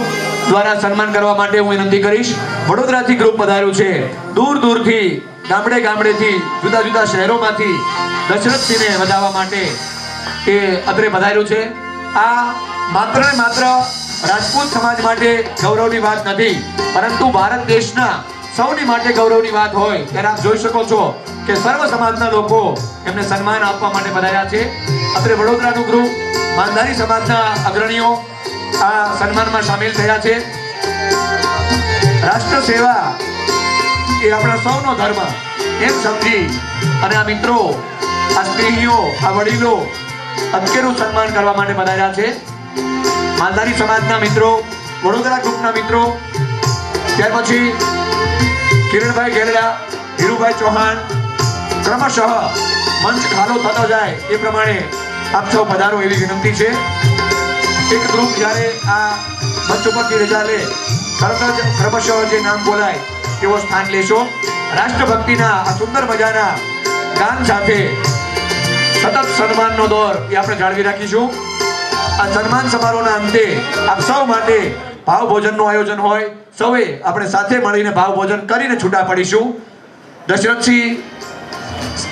દ્વારા સન્માન કરવા માટે હું વિનંતી કરીશ. વડોદરાથી ગ્રુપ પધાર્યું છે. દૂર દૂરથી ગામડેથી જુદા જુદા શહેરોમાંથી દશરથસિંહને વધાવવા માટે એ અત્રે પધાર્યું છે. આ માત્ર ને માત્ર રાજપૂત સમાજ માટે ગૌરવની વાત નથી, પરંતુ ભારત દેશના સૌની માટે ગૌરવની વાત હોય ત્યારે આપ જોઈ શકો છો કે સર્વ સમાજના લોકો એમને સન્માન આપવા માટે પધાર્યા છે. અત્રે વડોદરાનું ગ્રુપ, માનધારી સમાજના અગ્રણીઓ આ સન્માનમાં સામેલ થયા છે. રાષ્ટ્ર સેવા એ આપણા સૌનો ધર્મ એમ સમજી અને આ મિત્રો, આ સ્નેહીઓ, આ વડીલો અત્કેરું સન્માન કરવા માટે પધાર્યા છે. માલધારી સમાજના મિત્રો, વડોદરા ગ્રુપના મિત્રો, ત્યાર પછી કિરણભાઈ ગેરડા, ધીરુભાઈ ચૌહાણ, ક્રમશઃ મંચ ખાલો થતો જાય એ પ્રમાણે આપ સૌ પધારો એવી વિનંતી છે. એક ગ્રુપ જ્યારે આ મંચ ઉપરથી રજા લે તરત જ ક્રમશઃ જે નામ બોલાય તેવો સ્થાન લેશો. રાષ્ટ્રભક્તિના આ સુંદર મજાના ગાન સાથે સતત સન્માનનો દોર એ આપણે જાળવી રાખીશું. આ સન્માન સમારોહના અંતે આપ સૌ માટે ભાવ ભોજનનું આયોજન હોય. સૌએ આપણે સાથે મળીને ભાવ ભોજન કરીને છૂટા પડીશું. દશરથસિંહ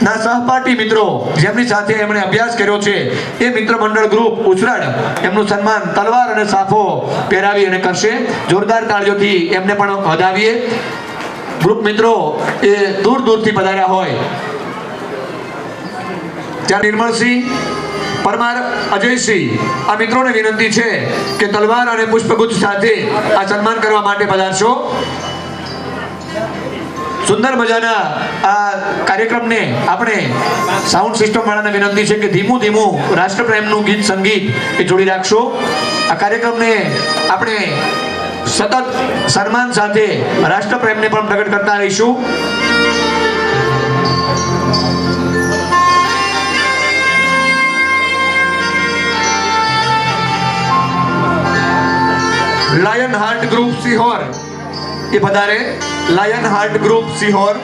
ના સહપાઠી મિત્રો જેમની સાથે એમણે અભ્યાસ કર્યો છે એ મિત્ર મંડળ ગ્રુપ ઉછરાડ એમનું સન્માન તલવાર અને સાફો પહેરાવી અને કરશે. જોરદાર તાળીઓથી એમને પણ વધાવીએ. ગ્રુપ મિત્રો એ દૂર દૂરથી પધાર્યા હોય ત્યારે નિર્મળસિંહ પરમાર અજયસિંહ આ મિત્રોને વિનંતી છે કે તલવાર અને પુષ્પગુચ્છ સાથે આ સન્માન કરવા માટે પધારશો. સુંદર મજાના આ કાર્યક્રમને આપણે સાઉન્ડ સિસ્ટમ વાળાને વિનંતી છે કે ધીમું ધીમું રાષ્ટ્રપ્રેમનું ગીત સંગીત એ જોડી રાખશો. આ કાર્યક્રમને આપણે સતત સન્માન સાથે રાષ્ટ્રપ્રેમને પણ પ્રગટ કરતા રહીશું. લાયન હાર્ટ ગ્રુપ સિહોર એ પધારે. Lion heart group Sihor.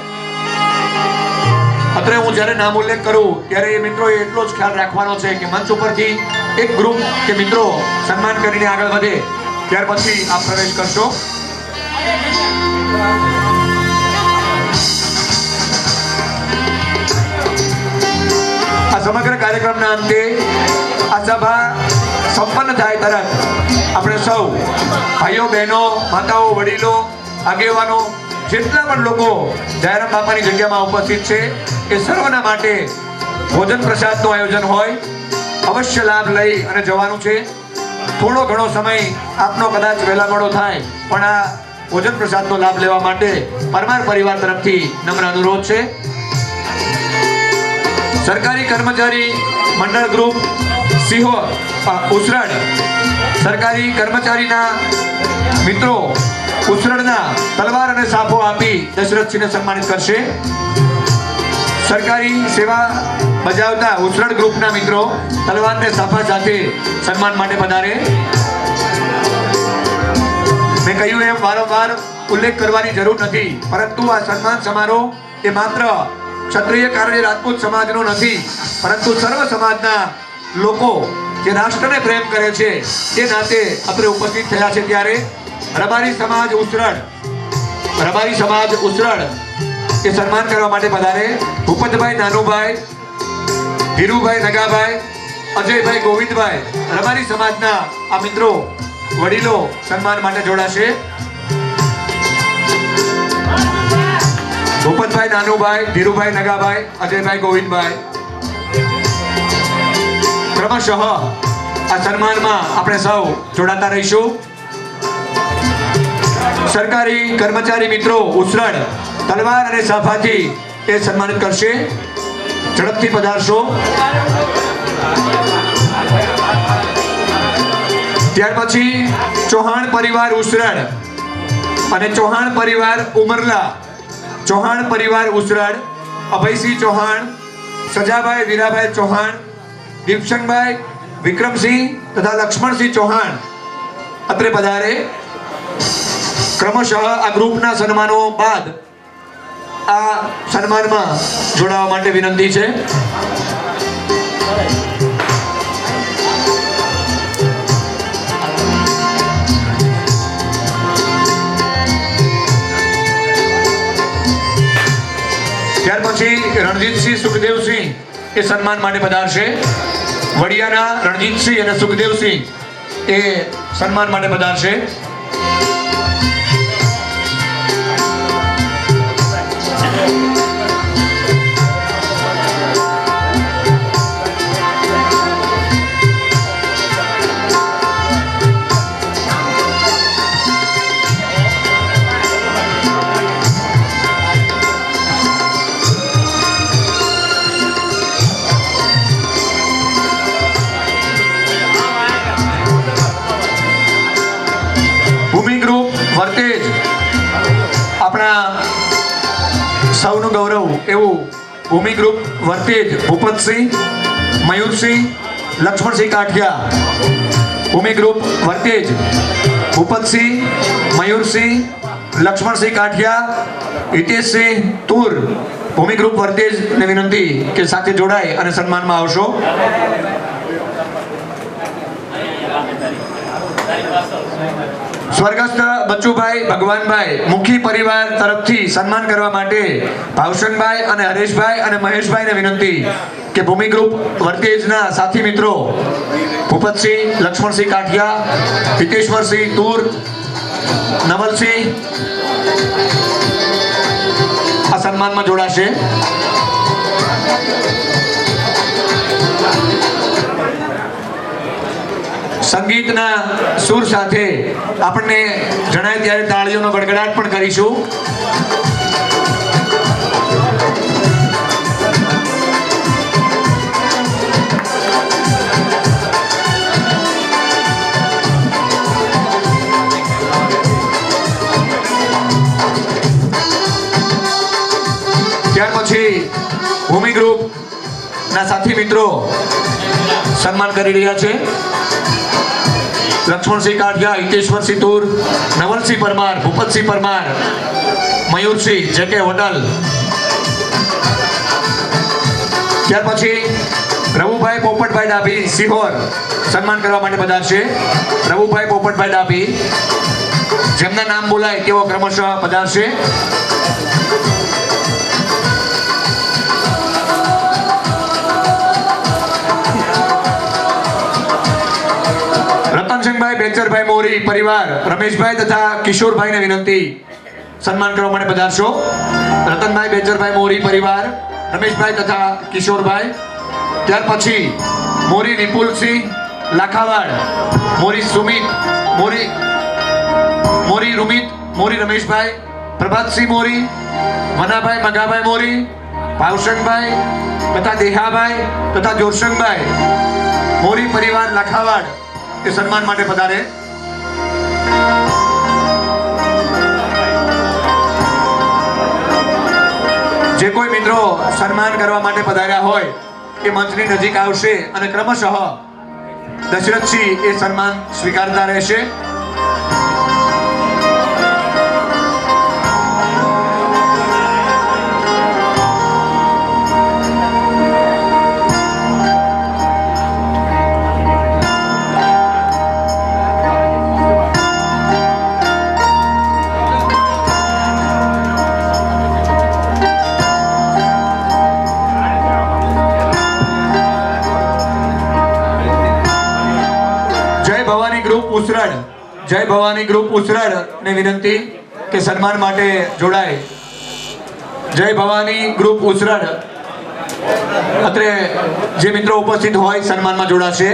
અત્રે હું જ્યારે નામ ઉલ્લેખ કરું ત્યારે એ મિત્રોએ એટલો જ ખ્યાલ રાખવાનો છે કે મંચ ઉપરથી એક ગ્રુપ કે મિત્રો સન્માન કરીને આગળ વધે ત્યાર પછી આપ પ્રવેશ કરશો. આ સમગ્ર કાર્યક્રમના અંતે આ સભા સંપન્ન થાય તરત આપણે સૌ ભાઈઓ બહેનો માતાઓ વડીલો આગેવાનો જેટલા પણ લોકો જયરામ બાપાની જગ્યામાં ઉપસ્થિત છે એ સર્વના માટે ભોજન પ્રસાદનું આયોજન હોય. અવશ્ય લાભ લઈ અને જવાનું છે. થોડો ઘણો સમય આપનો કદાચ વહેલા મોડો થાય પણ આ ભોજન પ્રસાદનો લાભ લેવા માટે પરમાર પરિવાર તરફથી નમ્ર અનુરોધ છે. સરકારી કર્મચારી મંડળ ગ્રુપ સિહોર ઉસરડ સરકારી કર્મચારીના મિત્રો ઉસરડના તલવાર અને સાફો આપી દશરથસિંહને સન્માનિત કરશે. સરકારી સેવા બજાવતા ઉસરડ ગ્રુપના મિત્રો તલવાર અને સાફા સાથે સન્માન માટે પધારે. મેં કહ્યું એમ વારંવાર ઉલ્લેખ કરવાની જરૂર નથી, પરંતુ આ સન્માન સમારોહ એ માત્ર ક્ષત્રિય કાર્ય રાજપૂત સમાજનો નથી, પરંતુ સર્વ સમાજના લોકો જે રાષ્ટ્રને પ્રેમ કરે છે તે નાતે આપણે ઉપસ્થિત થયા છે. ત્યારે રબારી સમાજ ઉસરડ એ સન્માન કરવા માટે પધારે. ભૂપતભાઈ નાનુભાઈ, ધીરુભાઈ નગાભાઈ, અજયભાઈ ગોવિંદભાઈ રબારી સમાજના આ મિત્રો વડીલો સન્માન માટે જોડાશે. ભૂપતભાઈ નાનુભાઈ, ધીરુભાઈ નગાભાઈ, અજયભાઈ ગોવિંદભાઈ ક્રમશઃ આ સન્માનમાં આપણે સૌ જોડાતા રહીશું. સરકારી કર્મચારી મિત્રો ઉસરડ તલવાર અને સાફાથી એ સન્માનિત કરશે. ઝડપથી પધારશો. ત્યાર પછી ચૌહાણ પરિવાર ઉસરડ અને ચૌહાણ પરિવાર ઉમરલા. ચૌહાણ પરિવાર ઉસરડ અભયસિંહ ચૌહાણ, સજાભાઈ વીરાભાઈ ચૌહાણ, દીપશંકભાઈ વિક્રમસિંહ તથા લક્ષ્મણસિંહ ચૌહાણ અત્રે પધારે. ક્રમશઃ આ ગ્રુપના સન્માનો બાદ આ સન્માનમાં જોડાવા માટે વિનંતી છે. ત્યાર પછી રણજીતસિંહ સુખદેવસિંહ એ સન્માન માટે પધારશે. વડિયાના રણજીતસિંહ અને સુખદેવસિંહ એ સન્માન માટે પધારશે. વર્તેજ આપણા સૌનું ગૌરવ એવું ભૂમિ ગ્રુપ વર્તેજ ભૂપતસિંહ, મયુરસિંહ, લક્ષ્મણસિંહ કાઠિયા. ભૂમિ ગ્રુપ વર્તેજ ભૂપતસિંહ, મયુરસિંહ, લક્ષ્મણસિંહ કાઠિયા, હિતેશસિંહ તુર. ભૂમિ ગ્રુપ વર્તેજને વિનંતી કે સાથે જોડાય અને સન્માનમાં આવશો. સ્વર્ગસ્થ બચ્ચુભાઈ ભગવાનભાઈ મુખી પરિવાર તરફથી સન્માન કરવા માટે ભાવશંકભાઈ અને હરેશભાઈ અને મહેશભાઈને વિનંતી કે ભૂમિ ગ્રુપ વર્તેજના સાથી મિત્રો ભૂપતસિંહ, લક્ષ્મણસિંહ કાઠિયા, હિતેશ્વરસિંહ તુર, નવલસિંહ આ સન્માનમાં જોડાશે. સંગીતના સુર સાથે આપણને જણાય ત્યારે તાળીઓનો ગડગડાટ પણ કરીશું. ત્યાર પછી ભૂમિ ગ્રુપ ના સાથી મિત્રો સન્માન કરી રહ્યા છે. લક્ષ્મણસિંહ કાઠિયા, હિતેશ્વરસિંહ તુર, નવલસિંહ પરમાર, ભૂપતસિંહ પરમાર, મયુરસિંહ જેકે હોટલ. ત્યાર પછી રવુભાઈ પોપટભાઈ ડાભી સિહોર સન્માન કરવા માટે પધારશે. રવુભાઈ પોપટભાઈ ડાભી જેમના નામ બોલાય તેઓ ક્રમશઃ પધારશે. રતનસિંહભાઈ બેચરભાઈ મોરી પરિવાર, રમેશભાઈ તથા કિશોરભાઈને વિનંતી સન્માન કરવા માટે પધારશો. રતનભાઈ બેચરભાઈ મોરી પરિવાર, રમેશભાઈ તથા કિશોરભાઈ. ત્યાર પછી મોરી વિપુલસિંહ લાખાવાડ, મોરી સુમિત, મોરી રૂમિત, મોરી રમેશભાઈ, પ્રભાતસિંહ મોરી, મનાભાઈ મગાભાઈ મોરી, ભાવશંકભાઈ તથા દેહાભાઈ તથા જોરશંકભાઈ મોરી પરિવાર લાખાવાડ એ સન્માન માટે પધારે. જે કોઈ મિત્રો સન્માન કરવા માટે પધાર્યા હોય એ મંચની નજીક આવશે અને ક્રમશઃ દશરથસિંહ એ સન્માન સ્વીકારતા રહેશે. જય ભવાની ગ્રુપ ઉસરડ ને વિનંતી કે સન્માન માટે જોડાય. જય ભવાની ગ્રુપ ઉસરડ અત્રે જે મિત્રો ઉપસ્થિત હોય સન્માનમાં જોડાશે.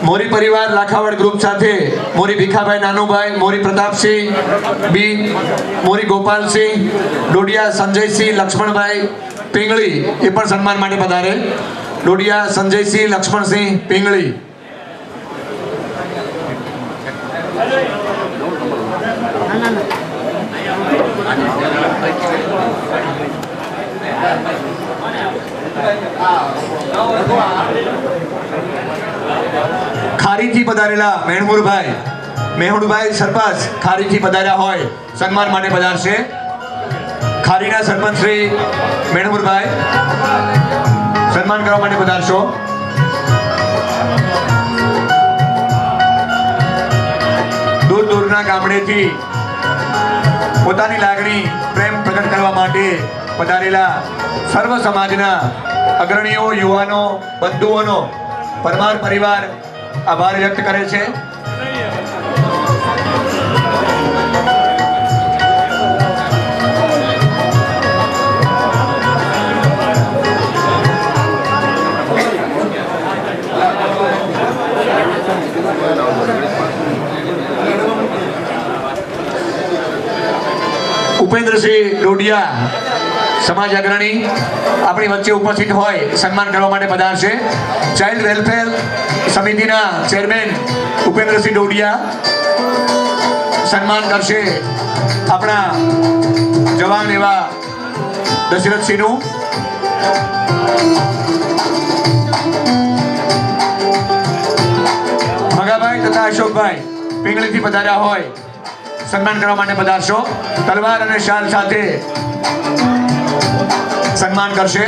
મોરી પરિવાર લાખાવડ ગ્રુપ સાથે મોરી ભીખાભાઈ નાનુભાઈ, મોરી પ્રતાપસિંહ બી, મોરી ગોપાલસિંહ ડોડિયા, સંજયસિંહ લક્ષ્મણભાઈ પિંગળી એ પણ સન્માન માટે પધારે. ડોડિયા સંજયસિંહ લક્ષ્મણસિંહ પિંગળી. ખારીથી પધારેલા મેહુડભાઈ સરપંચ ખારીથી પધાર્યા હોય સન્માન માટે પધારશે. ખારીના સરપંચ શ્રી મેણમુરભાઈ સન્માન કરવા માટે પધારશો. દૂર દૂરના ગામડેથી પોતાની લાગણી પ્રેમ પ્રગટ કરવા માટે પધારેલા સર્વ સમાજના અગ્રણીઓ, યુવાનો, બંધુઓનો પરમાર પરિવાર આભાર વ્યક્ત કરે છે. ઉપેન્દ્રસિંહ ડોડિયા સમાજ અગ્રણી આપણી વચ્ચે ઉપસ્થિત હોય સન્માન કરવા માટે પધારશે. ચાઇલ્ડ વેલફેર સમિતિના ચેરમેન ઉપેન્દ્રસિંહ ડોડિયા સન્માન કરશે આપણા જવાન એવા દશરથસિંહનું. મગાભાઈ તથા અશોકભાઈ પિંગળીથી પધાર્યા હોય સન્માન કરવા માટે પધારશો. તલવાર અને શાલ સાથે સન્માન કરશે.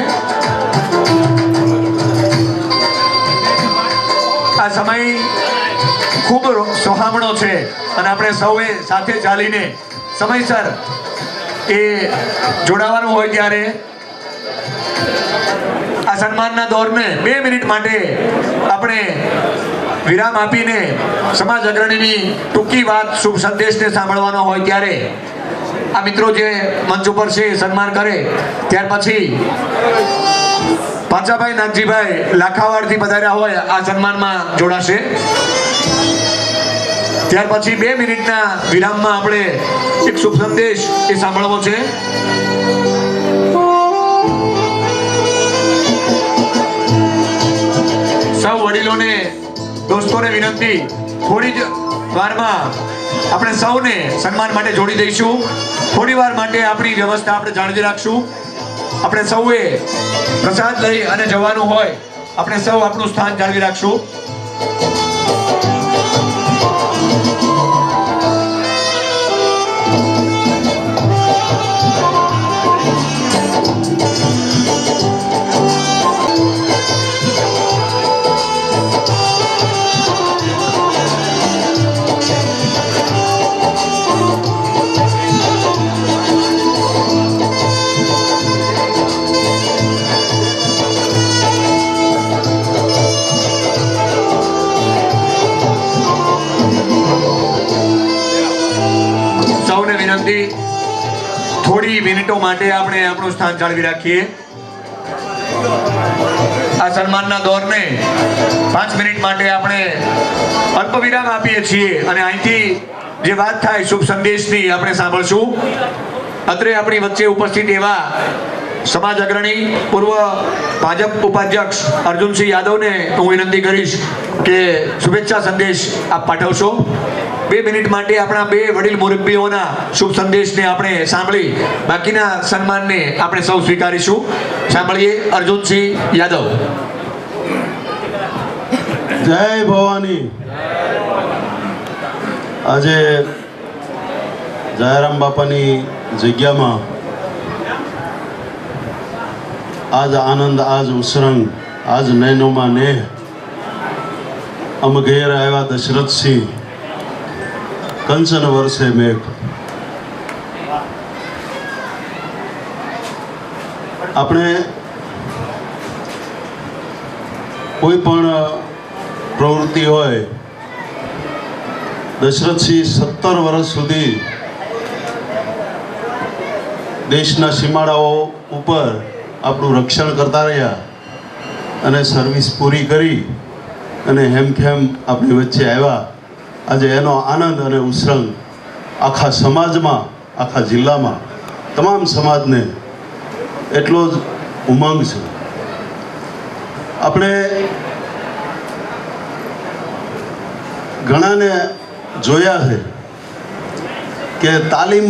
આ સમય ખૂબ સોહામણો છે અને આપણે સૌએ સાથે ચાલીને સમયસર એ જોડાવાનું હોય ત્યારે આ સન્માનના દોરને 2 મિનિટ માટે આપણે વિરામ આપીને સમાજ અગ્રણીની ટૂંકી વાત, શુભ સંદેશને સાંભળવાનો હોય ત્યારે આ મિત્રો જે મંચ ઉપર છે સન્માન કરે ત્યાર પછી પાંચાભાઈ નાગજીભાઈ લાખાવાડથી પધાર્યા હોય આ સન્માનમાં જોડાશે. ત્યાર પછી 2 મિનિટના વિરામમાં આપણે એક શુભ સંદેશ એ સાંભળવો છે. સૌ વડીલોને દોસ્તોને વિનંતી, થોડી જ વારમાં આપણે સૌને સન્માન માટે જોડી દઈશું. થોડી વાર માટે આપણી વ્યવસ્થા આપણે જાળવી રાખશું. આપણે સૌએ પ્રસાદ લઈ અને જવાનું હોય, આપણે સૌ આપણું સ્થાન જાળવી રાખશું. થોડી મિનિટો માટે આપણે આપણું સ્થાન જાળવી રાખીએ. આ સન્માનના દોરને 5 મિનિટ માટે આપણે અલ્પ વિરામ આપીએ છીએ અને અહીંથી જે વાત થાય શુભ સંદેશની આપણે સાંભળશું. અત્રે આપણી વચ્ચે ઉપસ્થિત એવા સમાજ અગ્રણી પૂર્વ ભાજપ ઉપાધ્યક્ષ અર્જુનસિંહ યાદવને હું વિનંતી કરીશ કે શુભેચ્છા સંદેશ આપ પાઠવશો. 2 મિનિટ માટે આપણા 2 વડીલ મુરબ્બીઓના શુભ સંદેશને આપણે સાંભળી બાકીના સન્માનને આપણે સૌ સ્વીકારીશું. સાંભળીએ અર્જુનસિંહ યાદવ.
જય ભવાની. આજે જયરામ બાપાની જગ્યામાં આજ આનંદ, આજ ઉસરંગ, આજ નૈનોમાં નેહ અમ ઘેર આવ્યા દશરથસિંહ કંચન વર્ષે મેઘ. આપણે કોઈ પણ પ્રવૃત્તિ હોય, દશરથસિંહ 17 વર્ષ સુધી દેશના સીમાડાઓ ઉપર આપણું રક્ષણ કરતા રહ્યા અને સર્વિસ પૂરી કરી અને હેમખેમ આપણી વચ્ચે આવ્યા. આજે એનો આનંદ અને ઉસરંગ આખા સમાજમાં, આખા જિલ્લામાં તમામ સમાજને એટલો જ ઉમંગ છે. આપણે ઘણાને જોયા છે કે તાલીમ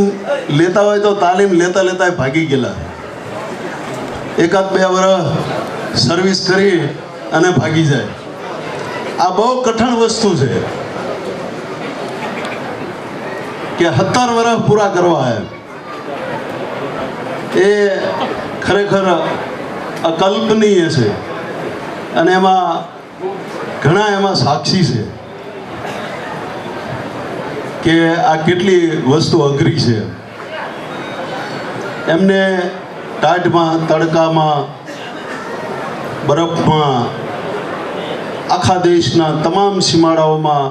લેતા હોય તો તાલીમ લેતા લેતા ભાગી ગયેલા, 1-2 વર્ષ સર્વિસ કરી અને ભાગી જાય. આ બહુ કઠણ વસ્તુ છે કે 17 વર્ષ પૂરા કરવા એ ખરેખર અકલ્પનીય છે અને એમાં ઘણા એમાં સાક્ષી છે કે આ કેટલી વસ્તુ અઘરી છે. એમને ટાઢમાં, તડકામાં, બરફમાં આખા દેશના તમામ સીમાડાઓમાં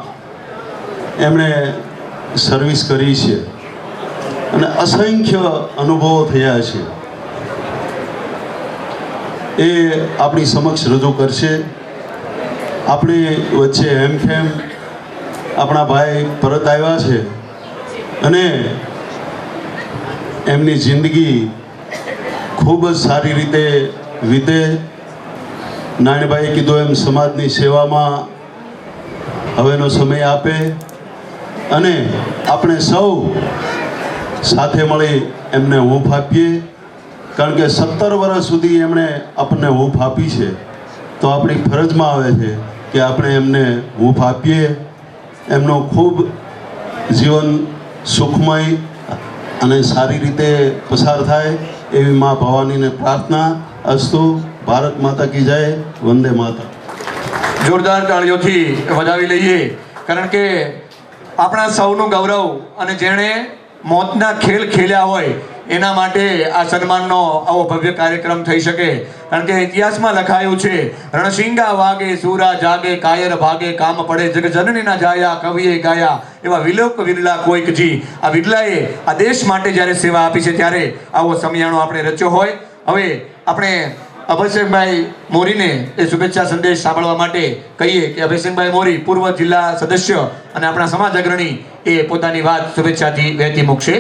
એમણે સર્વિસ કરી છે અને અસંખ્ય અનુભવો થયા છે. એ આપણી સમક્ષ રજૂ કરશે. આપણી વચ્ચે હેમખેમ આપણા ભાઈ પરત આવ્યા છે અને એમની જિંદગી ખૂબ જ સારી રીતે વીતે. નાનભાઈએ કીધું એમ સમાજની સેવામાં હવેનો સમય આપે અને આપણે સૌ સાથે મળી એમને હૂંફ આપીએ. કારણ કે 17 વર્ષ સુધી એમણે આપણને હૂંફ આપી છે તો આપણી ફરજમાં આવે છે કે આપણે એમને હૂંફ આપીએ. એમનું ખૂબ જીવન સુખમય અને સારી રીતે પસાર થાય એવી મા ભવાનીને પ્રાર્થના. અસ્તુ. ભારત માતા કી જય. વંદે માતા.
જોરદાર તાળીઓથી વધાવી લઈએ. કારણ કે આપણા સૌનું ગૌરવ અને જેણે મોતના ખેલ ખેલ્યા હોય એના માટે આ સન્માનનો આવો ભવ્ય કાર્યક્રમ થઈ શકે. કારણ કે ઇતિહાસમાં લખાયું છે, રણસિંગા વાગે સૂરા જાગે, કાયર ભાગે કામ પડે, જગ જનનીના જાયા કવિએ ગાયા, એવા વિલોક વિરલા કોઈક જી. આ વિરલાએ આ દેશ માટે જ્યારે સેવા આપી છે ત્યારે આવો સમિયાણો આપણે રચ્યો હોય. હવે આપણે અભયસિંહભાઈ મોરીને એ શુભેચ્છા સંદેશ સાંભળવા માટે કહીએ કે અભયસિંહભાઈ મોરી પૂર્વ જિલ્લા સદસ્ય અને આપણા સમાજ અગ્રણી એ પોતાની વાત શુભેચ્છાથી વહેતી મૂકશે.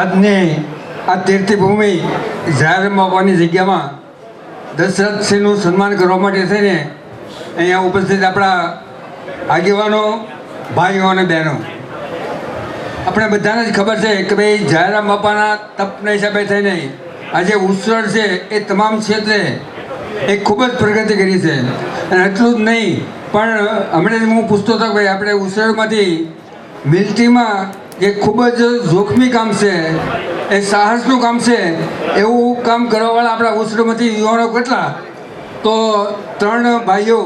આજની આ તીર્થભૂમિ જાહેર બાપાની જગ્યામાં દશરથસિંહનું સન્માન કરવા માટે થઈને અહીંયા ઉપસ્થિત આપણા આગેવાનો, ભાઈઓ અને બહેનો, આપણે બધાને જ ખબર છે કે ભાઈ જાહેરામ બાપાના તપના હિસાબે થઈને આજે ઉસળ છે એ તમામ ક્ષેત્રે એક ખૂબ જ પ્રગતિ કરી છે. અને એટલું જ નહીં પણ હમણાં હું પૂછતો હતો કે ભાઈ આપણે ઉસળમાંથી મિલ્ટ્રીમાં જે ખૂબ જ જોખમી કામ છે, એ સાહસનું કામ છે, એવું કામ કરવાવાળા આપણા ઉસળમાંથી યુવાનો કેટલા? તો 3 ભાઈઓ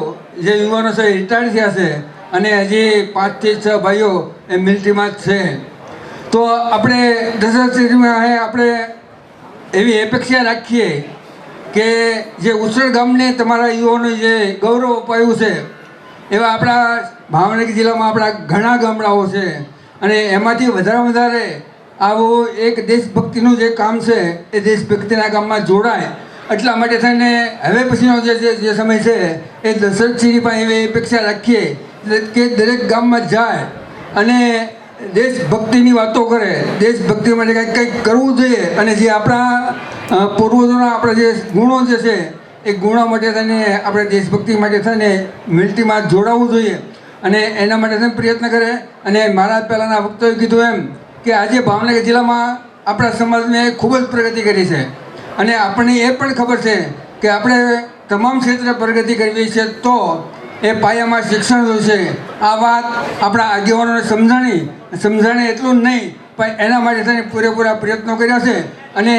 જે યુવાનો છે રિટાયર્ડ થયા છે અને હજી 5 થી 6 ભાઈઓ એ મિલિટરીમાં જ છે. તો આપણે દશરથસિંહમાં આપણે એવી અપેક્ષા રાખીએ કે જે ઉસળ ગામને તમારા યુવાનો જે ગૌરવ અપાયું છે, એવા આપણા ભાવનગર જિલ્લામાં આપણા ઘણા ગામડાઓ છે અને એમાંથી વધારે આવું એક દેશભક્તિનું જે કામ છે એ દેશભક્તિના કામમાં જોડાય. એટલા માટે થઈને હવે પછીનો જે સમય છે એ દશરથસિંહની પણ એવી અપેક્ષા રાખીએ કે દરેક ગામમાં જાય અને દેશભક્તિની વાતો કરે, દેશભક્તિ માટે કંઈક કરવું જોઈએ અને જે આપણા પૂર્વજોના આપણા જે ગુણો જે છે એ ગુણો માટે થઈને આપણે દેશભક્તિ માટે થઈને મિલિટરીમાં જોડાવવું જોઈએ અને એના માટે થઈને પ્રયત્ન કરે. અને મારા પહેલાંના વક્તવ્ય કીધું એમ કે આજે ભાવનગર જિલ્લામાં આપણા સમાજને ખૂબ જ પ્રગતિ કરી છે અને આપણને એ પણ ખબર છે કે આપણે તમામ ક્ષેત્રે પ્રગતિ કરવી છે તો એ પાયામાં શિક્ષણ હોય છે. આ વાત આપણા આગેવાનોને સમજાણી એટલું જ નહીં પણ એના માટે થઈને પૂરેપૂરા પ્રયત્નો કર્યા છે અને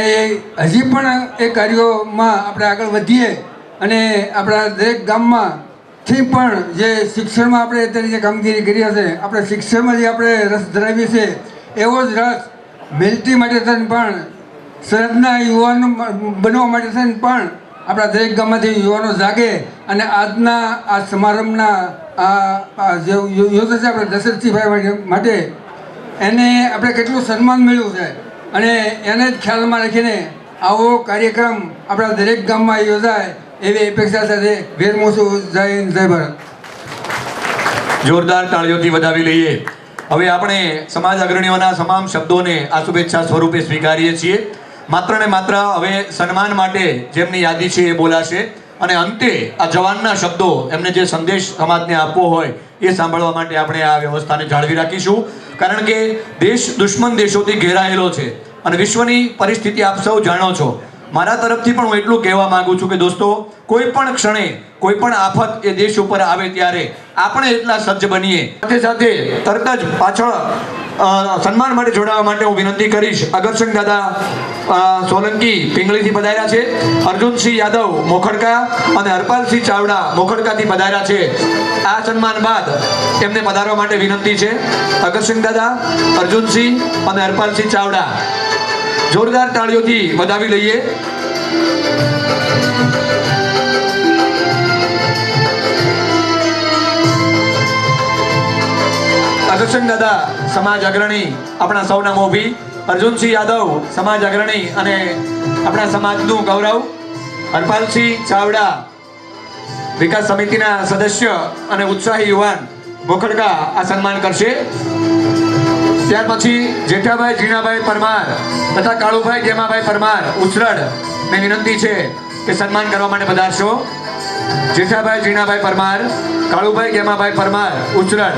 એ હજી પણ એ કાર્યોમાં આપણે આગળ વધીએ અને આપણા દરેક ગામમાંથી પણ જે શિક્ષણમાં આપણે અત્યારે જે કામગીરી કરી છે, આપણે શિક્ષણમાં જે આપણે રસ ધરાવીએ છીએ એવો જ રસ મિલિટરી માટે થઈને પણ સરહદના યુવાનો બનવા માટે થઈને પણ આપણા દરેક ગામમાંથી યુવાનો જાગે અને આજના આ સમારંભના આ જે યોજના છે આપણે દશરથસિંહભાઈ માટે એને આપણે કેટલું સન્માન મળ્યું છે અને એને જ ખ્યાલમાં રાખીને આવો કાર્યક્રમ આપણા દરેક ગામમાં યોજાય એવી અપેક્ષા સાથે વેરમું છું. જય હિન્દ, જય ભારત.
જોરદાર તાળીઓથી વધાવી લઈએ. હવે આપણે સમાજ અગ્રણીઓના તમામ શબ્દોને આ શુભેચ્છા સ્વરૂપે સ્વીકારીએ છીએ. માત્ર ને માત્ર હવે સન્માન માટે જેમની યાદી છે એ બોલાશે અને અંતે આ જવાનના શબ્દો એમને જે સંદેશ સમાજને આપવો હોય એ સાંભળવા માટે આપણે આ વ્યવસ્થાને જાળવી રાખીશું. કારણ કે દેશ દુશ્મન દેશોથી ઘેરાયેલો છે અને વિશ્વની પરિસ્થિતિ આપ સૌ જાણો છો. મારા તરફથી પણ હું એટલું કહેવા માંગુ છું કે દોસ્તો, કોઈ પણ ક્ષણે કોઈ પણ આફત એ દેશ ઉપર આવે ત્યારે આપણે એટલા સજ્જ બનીએ. સાથે સાથે તરત જ પાછળ સન્માન માટે જોડાવા માટે હું વિનંતી કરીશ. અગરસિંહ દાદા સોલંકી પિંગળીથી પધાર્યા છે, અર્જુનસિંહ યાદવ મોખડકા અને હરપાલસિંહ ચાવડા મોખડકાથી પધાર્યા છે. આ સન્માન બાદ એમને પધારવા માટે વિનંતી છે. અગરસિંહ દાદા, અર્જુનસિંહ અને હરપાલસિંહ ચાવડા જોરદાર તાળીઓથી વધાવી લઈએ. અગરસિંહ દાદા સમાજ અગ્રણી, આપણા સૌના મોભી. અર્જુનસિંહ યાદવ સમાજ અગ્રણી અને આપણા સમાજનું ગૌરવ. હરપાલસિંહ ચાવડા વિકાસ સમિતિના સદસ્ય અને ઉત્સાહી યુવાન મોખડકા આ સન્માન કરશે. ત્યાર પછી જેઠાભાઈ જીણાભાઈ પરમાર તથા કાળુભાઈ ગેમાભાઈ પરમાર ઉસરડ ને વિનંતી છે કે સન્માન કરવા માટે પધારશો. જેઠાભાઈ જીણાભાઈ પરમાર, કાળુભાઈ ગેમાભાઈ પરમાર ઉસરડ.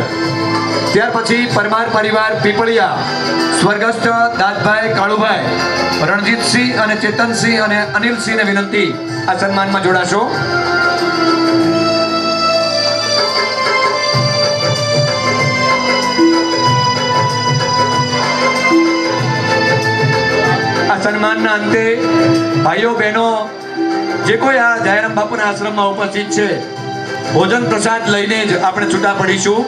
ત્યાર પછી પરમાર પરિવાર પીપળિયા, સ્વર્ગસ્થ દાદભાઈ કાળુભાઈ, રણજીતસિંહ અને ચેતનસિંહ અને અનિલસિંહને વિનંતી આ સન્માનમાં જોડાશો. આ સન્માનના અંતે ભાઈઓ બહેનો જે કોઈ આ જાહેરામ બાપુના આશ્રમમાં ઉપસ્થિત છે, ભોજન પ્રસાદ લઈને જ આપણે છૂટા પડીશું.